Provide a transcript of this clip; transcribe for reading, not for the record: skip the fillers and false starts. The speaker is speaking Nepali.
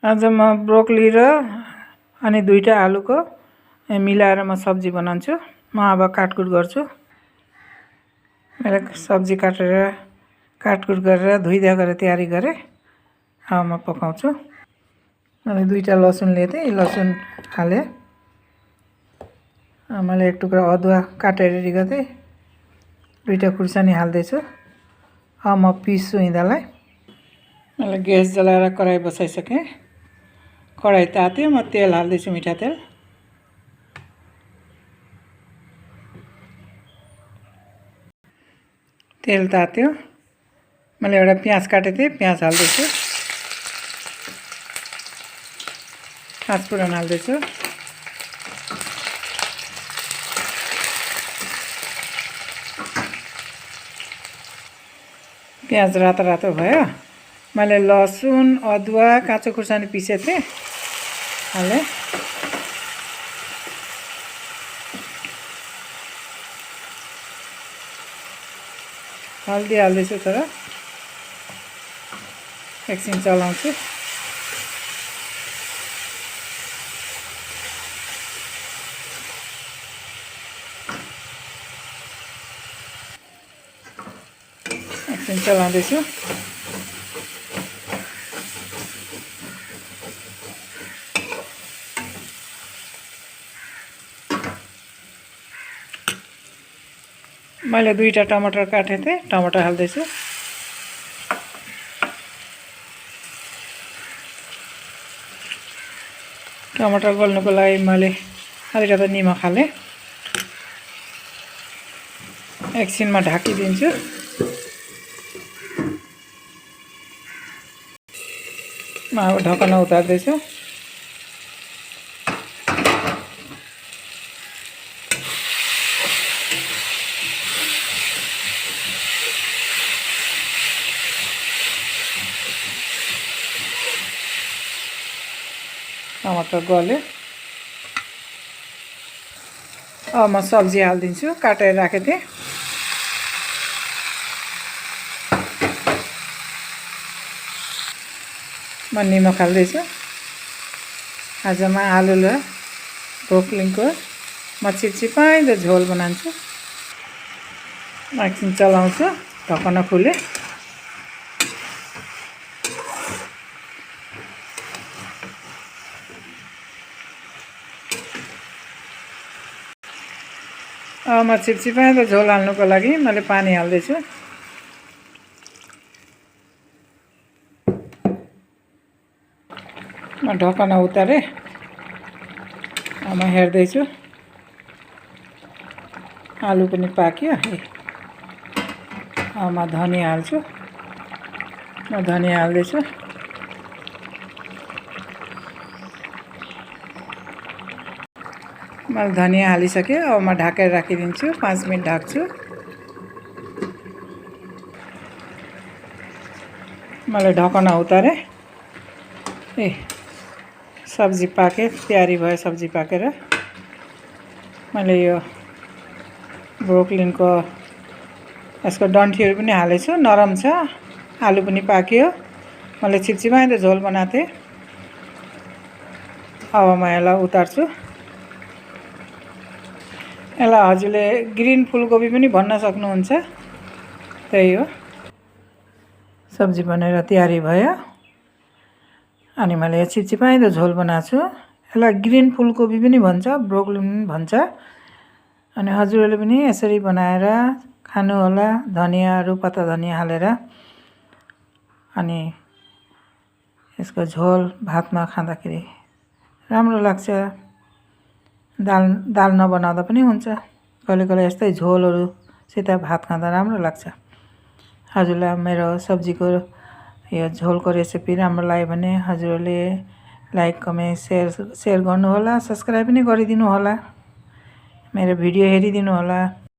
आज म ब्रोकली र अनि दुईटा आलुको मिलाएर म सब्जी बनाउँछु। म अब काटकुट गर्छु। मेरो सब्जी काटकुट गरेर धुइधा गरेर तयारी गरेँ। अब म पकाउँछु। मैले दुईटा लसुन लिएको थिएँ, लसुन हालेँ। मैले एक टुक्रा अदुवा काटेर रेडी गरेँ। दुईटा खुर्सानी हाल्दैछु। अब म पिस्छु यिनीहरूलाई। मैले ग्यास जलाएर कराई बसाइसकेँ। कराई तात्यो, म तेल हाल्दैछु, मिठा तेल। तेल तात्यो, मैले एउटा प्याज काटेको थिएँ, प्याज हाल्दैछु। पाँचफोरन हाल्दैछु। प्याज रातो रातो भयो। मैले लसुन, अदुवा, काँचो खुर्सानी पिसेको थिएँ, हालेँ। हल्दी हाल्दैछु, तर एकछिन चलाउँछु। एकछिन चलाउँदैछु। मैले दुईटा टमाटर काटेको थिएँ, टमाटर हाल्दैछु। टमाटर गल्नुको लागि मैले अलिकति निमक हालेँ। एकछिनमा ढाकिदिन्छु। म अब ढकना उतार्दैछु। टमाटर गल्यो। अब म सब्जी हालिदिन्छु, काटेर राखेको थिएँ। म निमक हाल्दैछु। आज म आलु र ब्रोकलीको म चिपचिपाइलो झोल बनाउँछु। एकछिन चलाउँछु, ढकना खुले। अब म चिपचिपाइलो झोल हाल्नुको लागि मैले पानी हाल्दैछु। म ढकना उतारेँ। अब म हेर्दैछु, आलु पनि पाक्यो। अब म धनियाँ हाल्छु। म धनियाँ हाल्दैछु। मैले धनियाँ हालिसकेँ। अब म ढाकेर राखिदिन्छु, 5 मिनट ढाक्छु। मैले ढकना उतारेँ। सब्जी पाके तयारी भयो। सब्जी पाकेर मैले यो ब्रोकलीको यसको डन्ठीहरू पनि हालेछु, नरम छ। आलु पनि पाक्यो। मैले चिपचिपाइलो झोल बनाएको थिएँ। अब म यसलाई उतार्छु। यसलाई हजुरले ग्रिन फुलकोपी पनि भन्न सक्नुहुन्छ। त्यही हो। सब्जी बनेर तयारी भयो। अनि मैले यो चिपचिपाइलो झोल बनाएको छु। यसलाई ग्रिन फुलकोपी पनि भन्छ, ब्रोकली पनि भन्छ। अनि हजुरहरूले पनि यसरी बनाएर खानुहोला, धनियाँहरू, पत्ता धनियाँ हालेर। अनि यसको झोल भातमा खाँदाखेरि राम्रो लाग्छ। दाल नबनाउँदा पनि हुन्छ। कहिले कहिले यस्तै झोलहरूसित भात खाँदा राम्रो लाग्छ। हजुरलाई मेरो सब्जीको यो झोलको रेसिपी राम्रो लाग्यो भने हजुरहरूले लाइक, कमेन्ट, सेयर गर्नुहोला। सब्सक्राइब पनि गरिदिनु होला। मेरो भिडियो हेरिदिनु होला।